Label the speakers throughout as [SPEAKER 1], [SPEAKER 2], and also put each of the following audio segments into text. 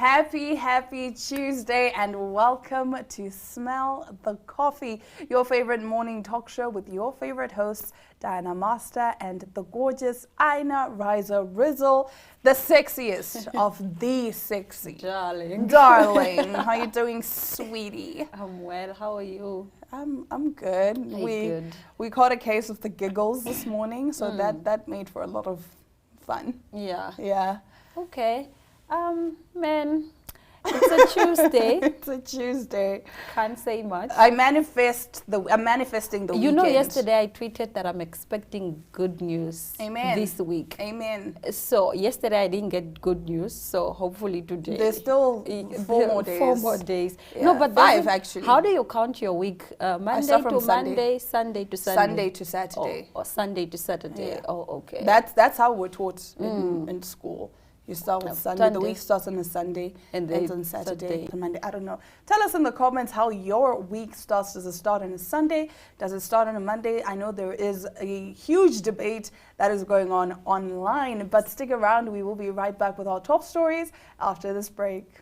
[SPEAKER 1] Happy Tuesday and welcome to Smell the Coffee, your favorite morning talk show with your favorite hosts, Diana Master and the gorgeous Aina Riza Rizzle, the sexiest of the sexy.
[SPEAKER 2] Darling.
[SPEAKER 1] How you doing, sweetie?
[SPEAKER 2] I'm well. How are you?
[SPEAKER 1] I'm good. We caught a case of the giggles this morning, so that made for a lot of fun.
[SPEAKER 2] Yeah. Okay. Man, it's a Tuesday.
[SPEAKER 1] It's a Tuesday.
[SPEAKER 2] Can't say much.
[SPEAKER 1] I'm manifesting the weekend.
[SPEAKER 2] You know, yesterday I tweeted that I'm expecting good news.
[SPEAKER 1] Amen.
[SPEAKER 2] This week.
[SPEAKER 1] Amen.
[SPEAKER 2] So yesterday I didn't get good news. So hopefully today.
[SPEAKER 1] There's still 4 more days.
[SPEAKER 2] 4 more days.
[SPEAKER 1] Yeah.
[SPEAKER 2] No, but
[SPEAKER 1] 5 actually.
[SPEAKER 2] How do you count your week? Monday to Monday, Sunday to Sunday.
[SPEAKER 1] Sunday to Saturday.
[SPEAKER 2] Or Sunday to Saturday.
[SPEAKER 1] Yeah.
[SPEAKER 2] Oh, okay.
[SPEAKER 1] That's how we're taught in school. You start with Sunday. The week starts on a Sunday and ends on Saturday and Monday. I don't know. Tell us in the comments how your week starts. Does it start on a Sunday? Does it start on a Monday? I know there is a huge debate that is going on online, but stick around. We will be right back with our top stories after this break.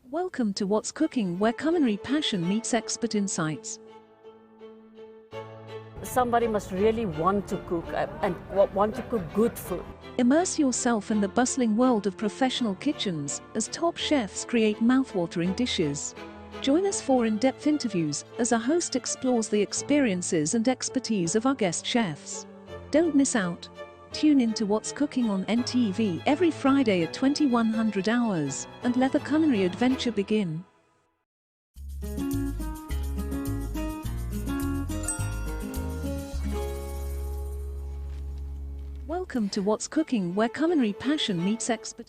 [SPEAKER 3] Welcome to What's Cooking, where culinary passion meets expert insights.
[SPEAKER 4] Somebody must really want to cook and want to cook good food.
[SPEAKER 3] Immerse yourself in the bustling world of professional kitchens as top chefs create mouthwatering dishes. Join us for in-depth interviews as our host explores the experiences and expertise of our guest chefs. Don't miss out. Tune in to What's Cooking on NTV every Friday at 2100 hours and let the culinary adventure begin. Welcome to What's Cooking, where culinary passion meets expert.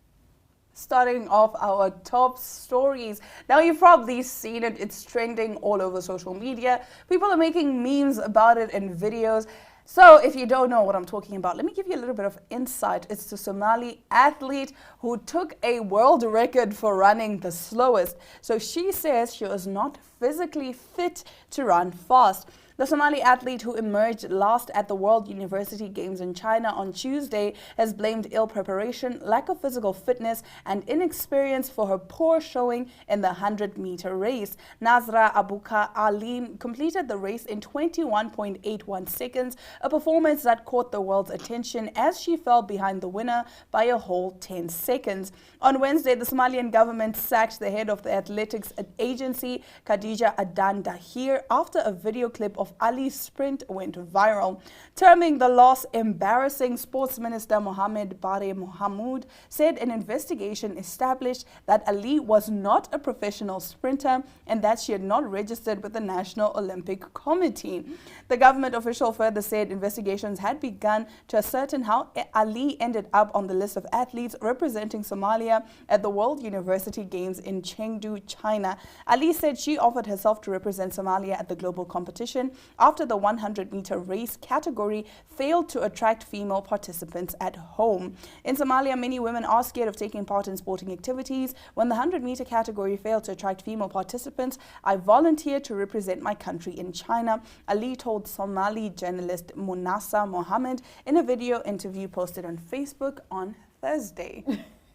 [SPEAKER 1] Starting off our top stories. Now you've probably seen it. It's trending all over social media. People are making memes about it and videos. So if you don't know what I'm talking about, let me give you a little bit of insight. It's the Somali athlete who took a world record for running the slowest. So she says she was not physically fit to run fast. The Somali athlete who emerged last at the World University Games in China on Tuesday has blamed ill preparation, lack of physical fitness, and inexperience for her poor showing in the 100-meter race. Nazra Abuka Ali completed the race in 21.81 seconds, a performance that caught the world's attention as she fell behind the winner by a whole 10 seconds. On Wednesday, the Somalian government sacked the head of the athletics agency, Khadija Adan Dahir, after a video clip of Ali's sprint went viral. Terming the loss embarrassing, Sports Minister Mohammed Bare Mohamud said an investigation established that Ali was not a professional sprinter and that she had not registered with the National Olympic Committee. The government official further said investigations had begun to ascertain how Ali ended up on the list of athletes representing Somalia at the World University Games in Chengdu, China. Ali said she offered herself to represent Somalia at the global competition after the 100-meter race category failed to attract female participants at home. In Somalia, many women are scared of taking part in sporting activities. When the 100-meter category failed to attract female participants, I volunteered to represent my country in China, Ali told Somali journalist Munasa Mohammed in a video interview posted on Facebook on Thursday.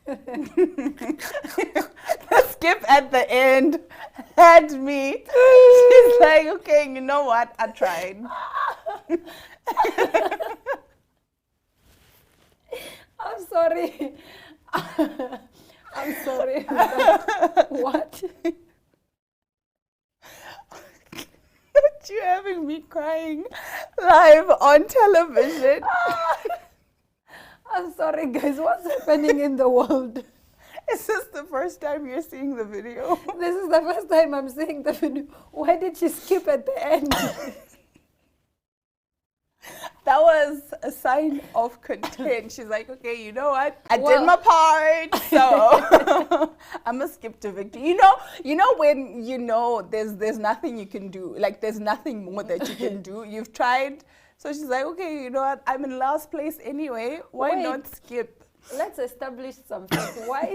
[SPEAKER 1] The skip at the end had me. She's like, okay, you know what? I tried.
[SPEAKER 2] I'm sorry. I'm sorry. What?
[SPEAKER 1] Not you having me crying live on television.
[SPEAKER 2] I'm sorry, guys. What's happening in the world?
[SPEAKER 1] Is this the first time you're seeing the video?
[SPEAKER 2] This is the first time I'm seeing the video. Why did she skip at the end?
[SPEAKER 1] That was a sign of content. She's like, okay, you know what? I did my part, so I'm gonna skip to victory. You know when you know there's nothing you can do. Like there's nothing more that you can do. You've tried. So she's like, okay, you know what? I'm in last place anyway. Why not skip?
[SPEAKER 2] Let's establish something. Why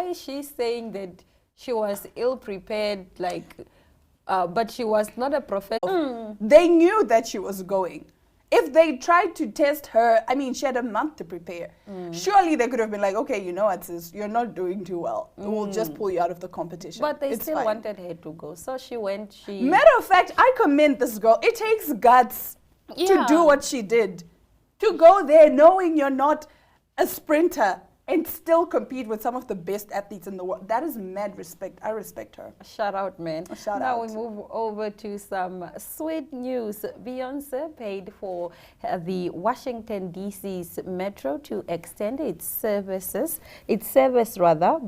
[SPEAKER 2] is she saying that she was ill prepared, but she was not a professional?
[SPEAKER 1] They knew that she was going. if they tried to test her, I mean, she had a month to prepare. Surely they could have been like, okay, you know what, sis, you're not doing too well. We'll just pull you out of the competition.
[SPEAKER 2] But they
[SPEAKER 1] It's
[SPEAKER 2] still
[SPEAKER 1] fine.
[SPEAKER 2] wanted her to go. So she went.
[SPEAKER 1] Matter of fact, I commend this girl. It takes guts to
[SPEAKER 2] Yeah.
[SPEAKER 1] do what she did. To go there knowing you're not a sprinter and still compete with some of the best athletes in the world. That is mad respect. I respect her.
[SPEAKER 2] Shout out, man.
[SPEAKER 1] Shout
[SPEAKER 2] now
[SPEAKER 1] out.
[SPEAKER 2] we move over to some sweet news. Beyonce paid for the Washington D.C.'s metro to extend its service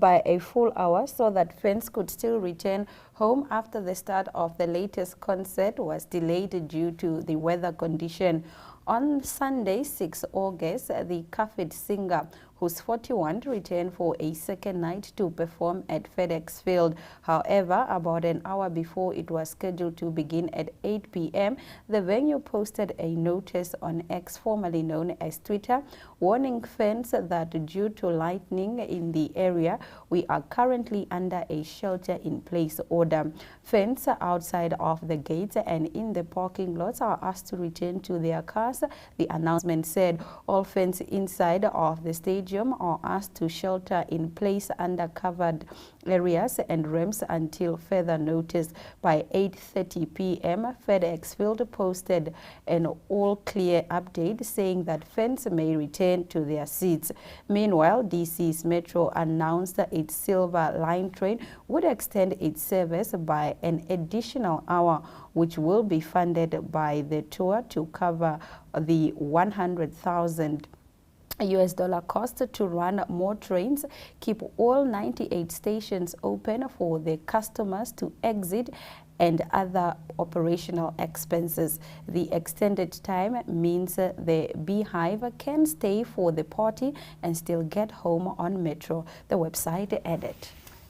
[SPEAKER 2] by a full hour so that fans could still return home after the start of the latest concert was delayed due to the weather condition. On Sunday, 6 August, the Caffeine singer, who's 41, returned for a second night to perform at FedEx Field. However, about an hour before it was scheduled to begin at 8 p.m., the venue posted a notice on X, formerly known as Twitter, warning fans that due to lightning in the area, we are currently under a shelter-in-place order. Fans outside of the gates and in the parking lots are asked to return to their cars. The announcement said all fans inside of the stadium are asked to shelter in place under covered areas and ramps until further notice. By 8:30 p.m., FedEx Field posted an all-clear update saying that fans may return to their seats. Meanwhile, DC's Metro announced that its Silver Line train would extend its service by an additional hour, which will be funded by the tour to cover the $100,000 cost to run more trains, keep all 98 stations open for the customers to exit, and other operational expenses. The extended time means the Beehive can stay for the party and still get home on Metro, the website added.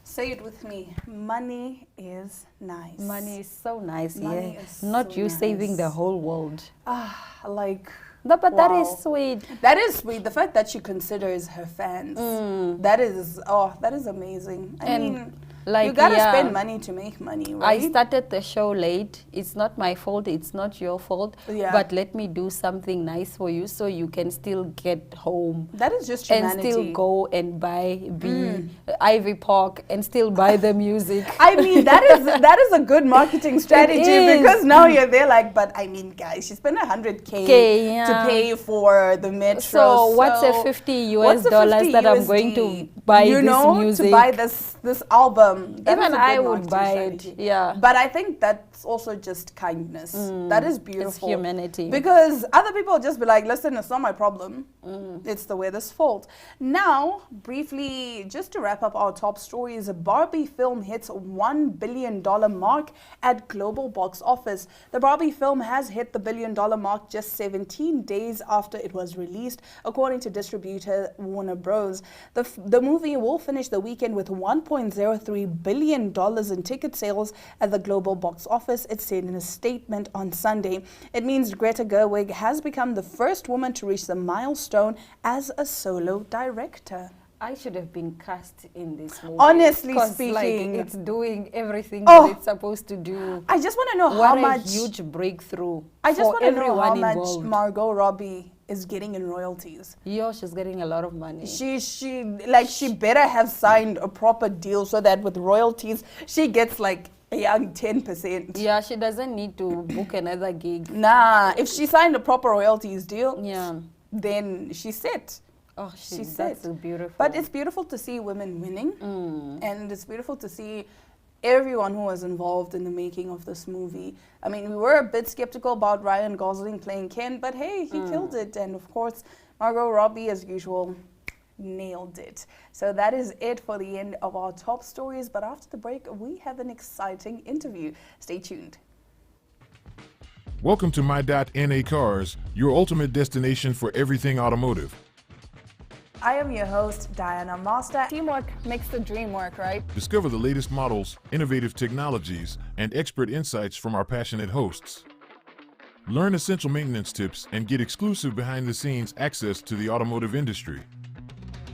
[SPEAKER 1] Say it with me. Money is nice.
[SPEAKER 2] Money is so nice,
[SPEAKER 1] Money
[SPEAKER 2] yeah.
[SPEAKER 1] is
[SPEAKER 2] Not
[SPEAKER 1] so
[SPEAKER 2] you saving
[SPEAKER 1] nice.
[SPEAKER 2] the whole world.
[SPEAKER 1] Like...
[SPEAKER 2] No, but that
[SPEAKER 1] wow.
[SPEAKER 2] is sweet.
[SPEAKER 1] That is sweet. The fact that she considers her fans, that is amazing. I mean,
[SPEAKER 2] like,
[SPEAKER 1] you gotta
[SPEAKER 2] yeah,
[SPEAKER 1] spend money to make money, right?
[SPEAKER 2] I started the show late. It's not my fault. It's not your fault.
[SPEAKER 1] Yeah.
[SPEAKER 2] But let me do something nice for you so you can still get home.
[SPEAKER 1] That is just
[SPEAKER 2] And
[SPEAKER 1] humanity.
[SPEAKER 2] still go and buy Ivy Park and still buy the music.
[SPEAKER 1] I mean, that is a good marketing strategy
[SPEAKER 2] is.
[SPEAKER 1] because now you're there like, but I mean, guys, she spent $100K
[SPEAKER 2] yeah.
[SPEAKER 1] to pay for the metro.
[SPEAKER 2] So what's a $50
[SPEAKER 1] what's a
[SPEAKER 2] dollars that I'm going to buy
[SPEAKER 1] you
[SPEAKER 2] this
[SPEAKER 1] know,
[SPEAKER 2] music?
[SPEAKER 1] to buy this album. That is
[SPEAKER 2] Even
[SPEAKER 1] a
[SPEAKER 2] I
[SPEAKER 1] good
[SPEAKER 2] would
[SPEAKER 1] marketing
[SPEAKER 2] buy it,
[SPEAKER 1] strategy.
[SPEAKER 2] yeah.
[SPEAKER 1] But I think that's also just kindness. That is beautiful.
[SPEAKER 2] It's humanity.
[SPEAKER 1] Because other people just be like, listen, it's not my problem. It's the weather's fault. Now, briefly, just to wrap up our top stories, a Barbie film hits $1 billion mark at global box office. The Barbie film has hit the $1 billion mark just 17 days after it was released, according to distributor Warner Bros. The movie will finish the weekend with $1.03 billion in ticket sales at the global box office, it said in a statement on Sunday. It means Greta Gerwig has become the first woman to reach the milestone as a solo director.
[SPEAKER 2] I should have been cast in this movie.
[SPEAKER 1] Honestly
[SPEAKER 2] 'Cause,
[SPEAKER 1] speaking.
[SPEAKER 2] like, it's doing everything
[SPEAKER 1] Oh.
[SPEAKER 2] that it's supposed to do.
[SPEAKER 1] I just want to know
[SPEAKER 2] What
[SPEAKER 1] how
[SPEAKER 2] a
[SPEAKER 1] much...
[SPEAKER 2] huge breakthrough
[SPEAKER 1] I just
[SPEAKER 2] for
[SPEAKER 1] want to know
[SPEAKER 2] everyone
[SPEAKER 1] how much
[SPEAKER 2] involved.
[SPEAKER 1] Margot Robbie is getting in royalties.
[SPEAKER 2] Yo, she's getting a lot of money.
[SPEAKER 1] She better have signed a proper deal so that with royalties, she gets like a young 10%.
[SPEAKER 2] Yeah, she doesn't need to book another gig.
[SPEAKER 1] Nah, if she signed a proper royalties deal,
[SPEAKER 2] Yeah.
[SPEAKER 1] then she's set.
[SPEAKER 2] Oh,
[SPEAKER 1] She's
[SPEAKER 2] that's
[SPEAKER 1] set.
[SPEAKER 2] beautiful.
[SPEAKER 1] But it's beautiful to see women winning, and it's beautiful to see everyone who was involved in the making of this movie. I mean, we were a bit skeptical about Ryan Gosling playing Ken, but hey, he killed it. And of course, Margot Robbie, as usual, nailed it. So that is it for the end of our top stories. But after the break, we have an exciting interview. Stay tuned.
[SPEAKER 5] Welcome to My.NA Cars, your ultimate destination for everything automotive.
[SPEAKER 1] I am your host, Diana Master. Teamwork makes the dream work, right?
[SPEAKER 5] Discover the latest models, innovative technologies, and expert insights from our passionate hosts. Learn essential maintenance tips and get exclusive behind-the-scenes access to the automotive industry.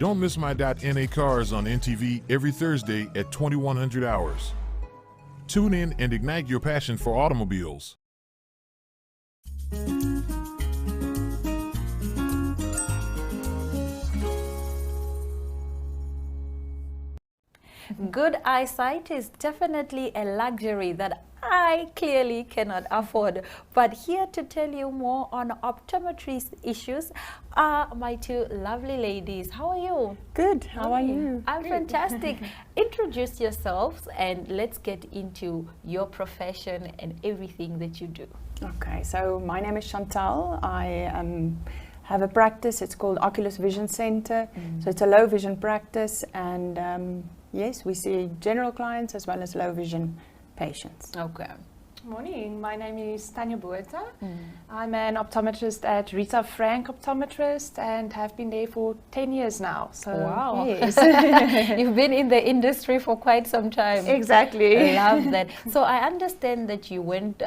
[SPEAKER 5] Don't miss My.NA Cars on NTV every Thursday at 2100 hours. Tune in and ignite your passion for automobiles.
[SPEAKER 2] Good eyesight is definitely a luxury that I clearly cannot afford. But here to tell you more on optometry issues are my two lovely ladies. How are you?
[SPEAKER 6] Good. How are you?
[SPEAKER 2] I'm fantastic. Introduce yourselves and let's get into your profession and everything that you do.
[SPEAKER 6] Okay, so my name is Chantal. I have a practice. It's called Oculus Vision Center. So it's a low vision practice, and yes, we see general clients as well as low vision patients.
[SPEAKER 2] Okay.
[SPEAKER 7] Morning, my name is Tanya Buerta. I'm an optometrist at Rita Frank Optometrist and have been there for 10 years now. So
[SPEAKER 2] Wow.
[SPEAKER 7] yes.
[SPEAKER 2] You've been in the industry for quite some time.
[SPEAKER 7] Exactly.
[SPEAKER 2] I love that. So I understand that you went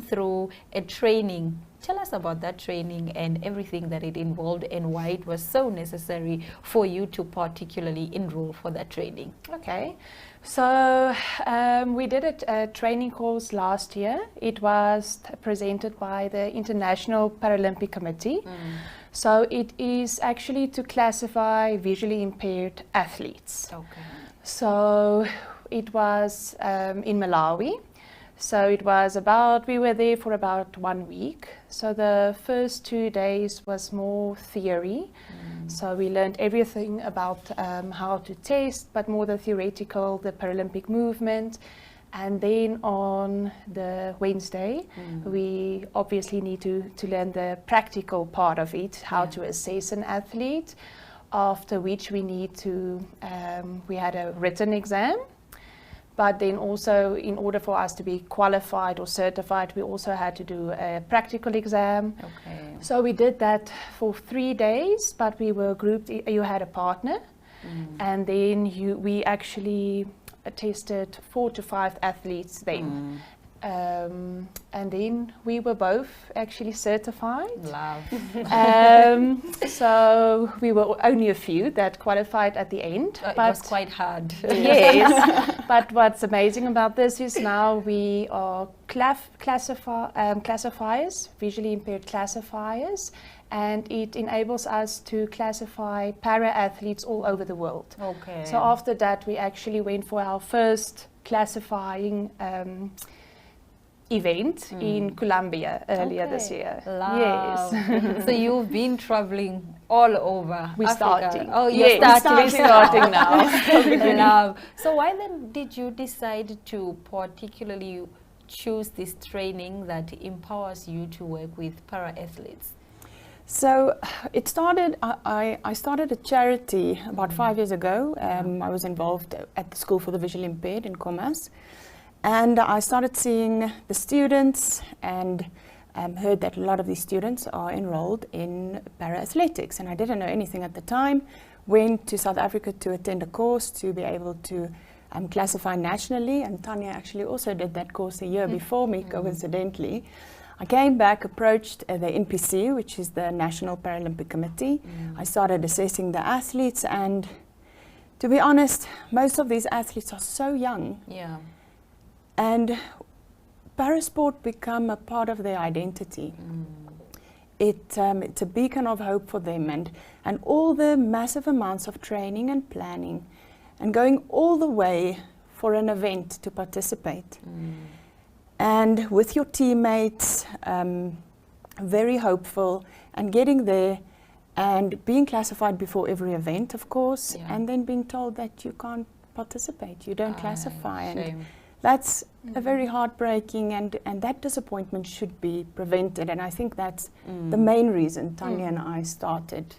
[SPEAKER 2] through a training. Tell us about that training and everything that it involved and why it was so necessary for you to particularly enroll for that training.
[SPEAKER 7] Okay, so we did a training course last year. It was presented by the International Paralympic Committee. So it is actually to classify visually impaired athletes.
[SPEAKER 2] Okay.
[SPEAKER 7] So it was in Malawi. So it was we were there for about 1 week. So the first 2 days was more theory. So we learned everything about how to test, but more the theoretical, the Paralympic movement. And then on the Wednesday, we obviously need to learn the practical part of it, how to assess an athlete, after which we need to, we had a written exam. But then also, in order for us to be qualified or certified, we also had to do a practical exam.
[SPEAKER 2] Okay.
[SPEAKER 7] So we did that for 3 days, but we were grouped. You had a partner, and then we actually tested 4 to 5 athletes then. And then we were both actually certified.
[SPEAKER 2] Love.
[SPEAKER 7] So we were only a few that qualified at the end.
[SPEAKER 2] It was quite hard.
[SPEAKER 7] Yes, but what's amazing about this is now we are classifiers, visually impaired classifiers, and it enables us to classify para-athletes all over the world.
[SPEAKER 2] Okay.
[SPEAKER 7] So after that, we actually went for our first classifying event in Colombia earlier this year.
[SPEAKER 2] Love.
[SPEAKER 7] Yes.
[SPEAKER 2] So you've been traveling all over
[SPEAKER 7] We're
[SPEAKER 2] Africa.
[SPEAKER 7] starting.
[SPEAKER 2] Oh, you're
[SPEAKER 7] Yes,
[SPEAKER 2] starting.
[SPEAKER 7] we're starting now.
[SPEAKER 2] Love. So why then did you decide to particularly choose this training that empowers you to work with para-athletes?
[SPEAKER 6] So it started, I started a charity about 5 years ago. I was involved at the School for the Visually Impaired in Khomas. And I started seeing the students and heard that a lot of these students are enrolled in para-athletics. And I didn't know anything at the time. Went to South Africa to attend a course to be able to classify nationally. And Tanya actually also did that course a year before me, coincidentally. I came back, approached the NPC, which is the National Paralympic Committee. I started assessing the athletes, and to be honest, most of these athletes are so young.
[SPEAKER 2] Yeah.
[SPEAKER 6] And parasport become a part of their identity. It's a beacon of hope for them, and all the massive amounts of training and planning and going all the way for an event to participate. And with your teammates, very hopeful, and getting there and being classified before every event, of course, and then being told that you can't participate, you don't classify. And that's a very heartbreaking, and that disappointment should be prevented. And I think that's the main reason Tanya and I started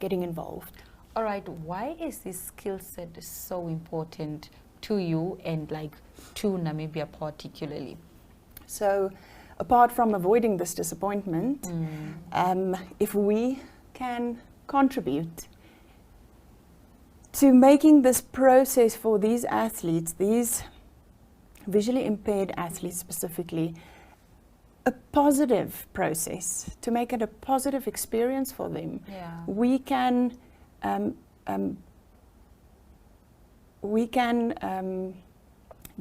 [SPEAKER 6] getting involved.
[SPEAKER 2] All right, why is this skill set so important to you and like to Namibia particularly?
[SPEAKER 6] So apart from avoiding this disappointment, if we can contribute to making this process for these athletes, these visually impaired athletes specifically, a positive process, to make it a positive experience for them, we can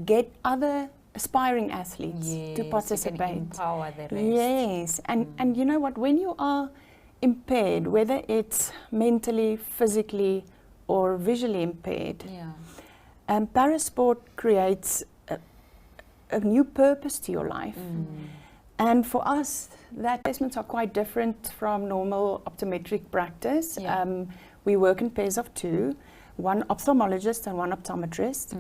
[SPEAKER 6] get other aspiring athletes to participate.
[SPEAKER 2] Empower the rest.
[SPEAKER 6] Yes, and you know what, when you are impaired, whether it's mentally, physically, or visually impaired.
[SPEAKER 2] Yeah.
[SPEAKER 6] Parasport creates a new purpose to your life. And for us, that assessments are quite different from normal optometric practice.
[SPEAKER 2] Yeah.
[SPEAKER 6] We work in pairs of two, one ophthalmologist and one optometrist.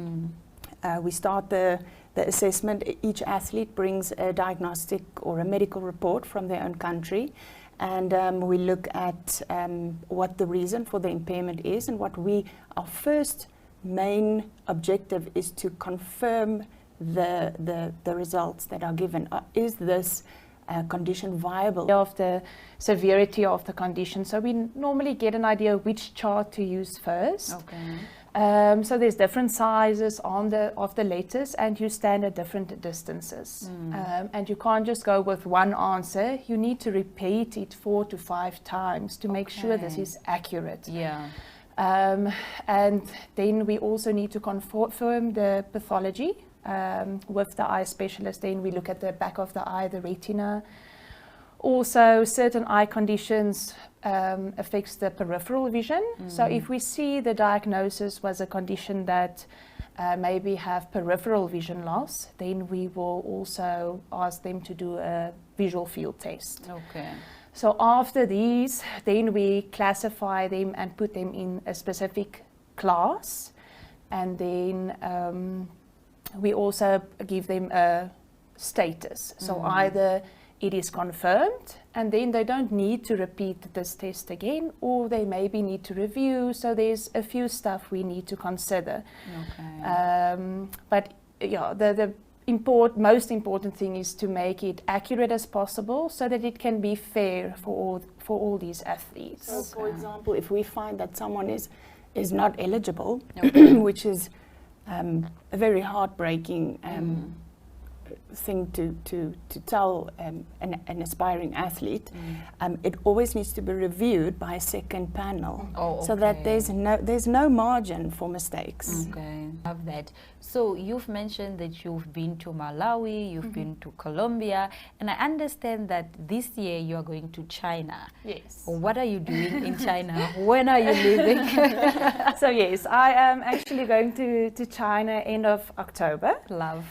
[SPEAKER 6] We start the assessment. Each athlete brings a diagnostic or a medical report from their own country. And we look at what the reason for the impairment is, and our first main objective is to confirm the results that are given. Is this condition viable?
[SPEAKER 7] Of the severity of the condition. So we normally get an idea which chart to use first.
[SPEAKER 2] Okay.
[SPEAKER 7] So there's different sizes of the letters, and you stand at different distances. And you can't just go with one answer. You need to repeat it 4 to 5 times to make sure this is accurate.
[SPEAKER 2] Yeah.
[SPEAKER 7] And then we also need to confirm the pathology with the eye specialist. Then we look at the back of the eye, the retina. Also, certain eye conditions affects the peripheral vision. So if we see the diagnosis was a condition that maybe have peripheral vision loss, then we will also ask them to do a visual field test.
[SPEAKER 2] Okay.
[SPEAKER 7] So after these, then we classify them and put them in a specific class, and then we also give them a status. So either it is confirmed, and then they don't need to repeat this test again, or they maybe need to review. So there's a few stuff we need to consider.
[SPEAKER 2] Okay.
[SPEAKER 7] But yeah, the most important thing is to make it accurate as possible, so that it can be fair for all these athletes.
[SPEAKER 6] So, for example, if we find that someone is not eligible, which is a very heartbreaking thing to tell an aspiring athlete, it always needs to be reviewed by a second panel, so that there's no margin for mistakes.
[SPEAKER 2] Okay, love that. So you've mentioned that you've been to Malawi, you've been to Colombia, and I understand that this year you are going to China.
[SPEAKER 7] Yes.
[SPEAKER 2] What are you doing in China? When are you leaving?
[SPEAKER 7] So yes, I am actually going to China end of October.
[SPEAKER 2] Love.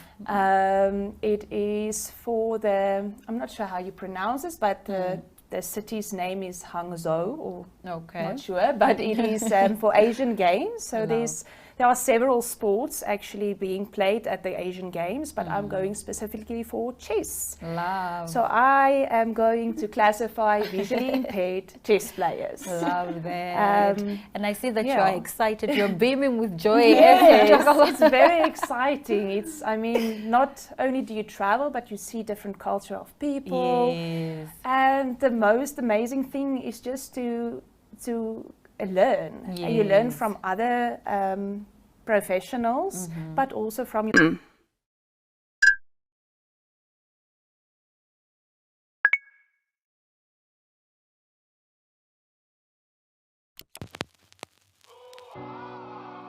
[SPEAKER 7] It is for I'm not sure how you pronounce this, but the city's name is Hangzhou, or not sure, but it is for Asian Games. So there are several sports actually being played at the Asian Games, but I'm going specifically for chess.
[SPEAKER 2] Love.
[SPEAKER 7] So I am going to classify visually impaired chess players.
[SPEAKER 2] Love that. And I see that you
[SPEAKER 7] yeah.
[SPEAKER 2] are excited. You're beaming with joy.
[SPEAKER 7] Yes, it's very exciting. I mean, not only do you travel, but you see different culture of people.
[SPEAKER 2] Yes.
[SPEAKER 7] And the most amazing thing is just to learn.
[SPEAKER 2] Yes.
[SPEAKER 7] And you learn from other professionals, but also from your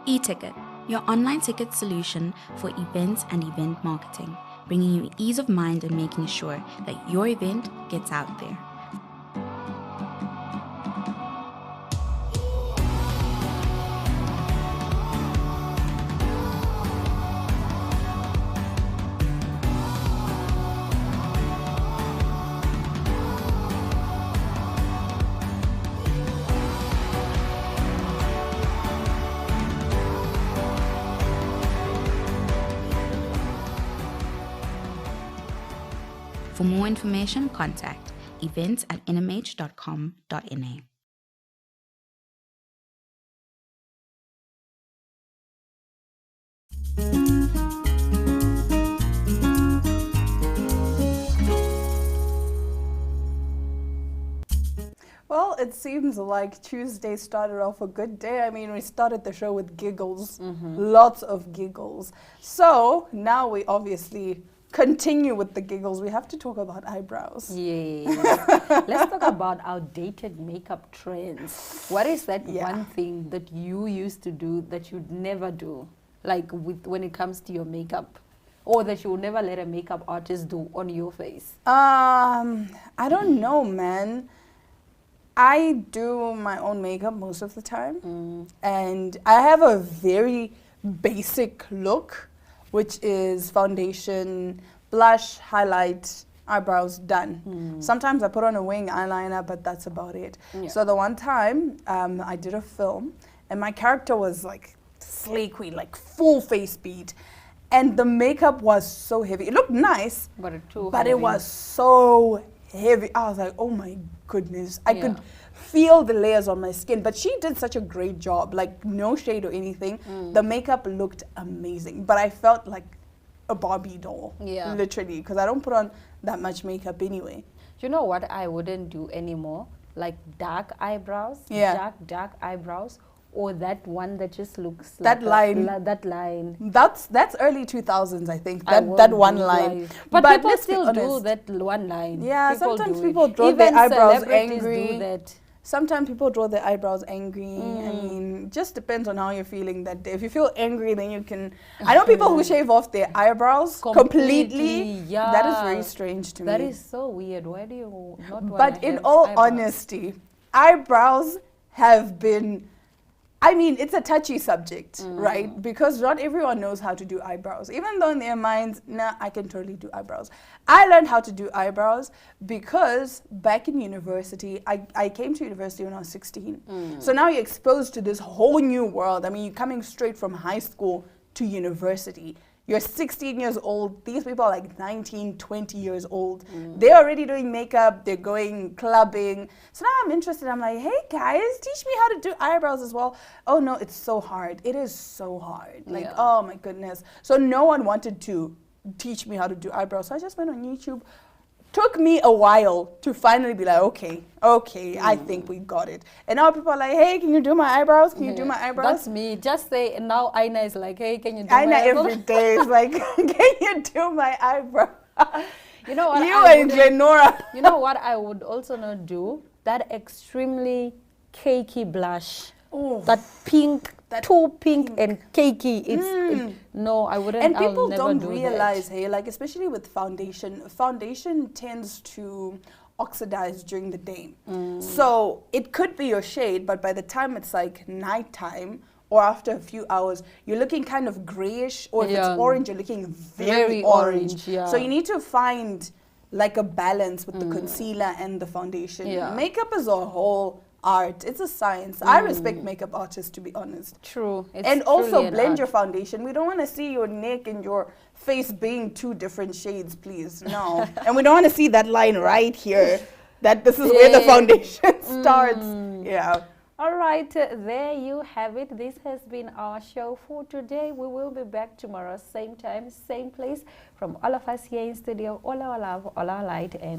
[SPEAKER 8] eTicket, your online ticket solution for events and event marketing, bringing you ease of mind and making sure that your event gets out there. For more information, contact events@nhcom.na.
[SPEAKER 1] Well, it seems like Tuesday started off a good day. I mean, we started the show with giggles, lots of giggles. So now we obviously continue with the giggles. We have to talk about eyebrows.
[SPEAKER 2] Yes. Let's talk about outdated makeup trends. What is that one thing that you used to do that you'd never do, like when it comes to your makeup, or that you would never let a makeup artist do on your face?
[SPEAKER 1] I don't know, man. I do my own makeup most of the time. And I have a very basic look, which is foundation, blush, highlight, eyebrows, done. Sometimes I put on a wing eyeliner, but that's about it.
[SPEAKER 4] Yeah.
[SPEAKER 1] So the one time I did a film, and my character was like slay queen, like full face beat. And the makeup was so heavy. It looked nice,
[SPEAKER 2] But
[SPEAKER 1] it was so heavy. I was like, oh my goodness. I could feel the layers on my skin. But she did such a great job, like no shade or anything. The makeup looked amazing. But I felt like a Barbie doll, literally, because I don't put on that much makeup anyway.
[SPEAKER 2] You know what I wouldn't do anymore? Like dark eyebrows, dark eyebrows, or that one that just looks
[SPEAKER 1] that
[SPEAKER 2] like
[SPEAKER 1] line.
[SPEAKER 2] that line.
[SPEAKER 1] That's early 2000s, I think. That one line.
[SPEAKER 2] But people
[SPEAKER 1] let's be
[SPEAKER 2] still do
[SPEAKER 1] honest.
[SPEAKER 2] that one line.
[SPEAKER 1] Yeah,
[SPEAKER 2] People
[SPEAKER 1] sometimes
[SPEAKER 2] do it.
[SPEAKER 1] people draw
[SPEAKER 2] Even
[SPEAKER 1] their eyebrows
[SPEAKER 2] celebrities
[SPEAKER 1] angry.
[SPEAKER 2] do that.
[SPEAKER 1] Sometimes people draw their eyebrows angry. I mean, just depends on how you're feeling that day. If you feel angry, then you can. I know people who shave off their eyebrows completely.
[SPEAKER 2] Yeah.
[SPEAKER 1] That is very strange to me.
[SPEAKER 2] That is so weird. Why do you not want
[SPEAKER 1] But in all honesty, eyebrows have been. I mean, it's a touchy subject, right? Because not everyone knows how to do eyebrows. Even though in their minds, nah, I can totally do eyebrows. I learned how to do eyebrows because back in university, I came to university when I was 16. So now you're exposed to this whole new world. I mean, you're coming straight from high school to university. You're 16 years old. These people are like 19, 20 years old. They're already doing makeup. They're going clubbing. So now I'm interested. I'm like, hey, guys, teach me how to do eyebrows as well. Oh, no, it's so hard. It is so hard. Like, oh, my goodness. So no one wanted to teach me how to do eyebrows. So I just went on YouTube. Took me a while to finally be like, okay, I think we got it. And now people are like, hey, can you do my eyebrows? Can you do my eyebrows?
[SPEAKER 2] That's me. Just say, now Aina is like, hey, can you do my
[SPEAKER 1] Aina
[SPEAKER 2] eyebrows?
[SPEAKER 1] every day is like, can you do my eyebrow?
[SPEAKER 2] You know what?
[SPEAKER 1] You and Glenora.
[SPEAKER 2] You know what I would also not do? That extremely cakey blush.
[SPEAKER 1] Oh,
[SPEAKER 2] that pink, too pink and cakey. No, I wouldn't.
[SPEAKER 1] And
[SPEAKER 2] I'll
[SPEAKER 1] people
[SPEAKER 2] never
[SPEAKER 1] don't
[SPEAKER 2] do
[SPEAKER 1] realize,
[SPEAKER 2] that.
[SPEAKER 1] hey, like especially with foundation tends to oxidize during the day. So it could be your shade, but by the time it's like nighttime or after a few hours, you're looking kind of grayish, or if it's orange, you're looking very orange. So you need to find like a balance with the concealer and the foundation. Makeup is a whole art. It's a science. I respect makeup artists, to be honest.
[SPEAKER 2] True. It's
[SPEAKER 1] and also
[SPEAKER 2] truly
[SPEAKER 1] blend your foundation. We don't want to see your neck and your face being two different shades, please. No. And we don't want to see that line right here, that this is where the foundation starts. Yeah.
[SPEAKER 2] All right, there you have it. This has been our show for today. We will be back tomorrow, same time, same place. From all of us here in studio, all our love, all our light, and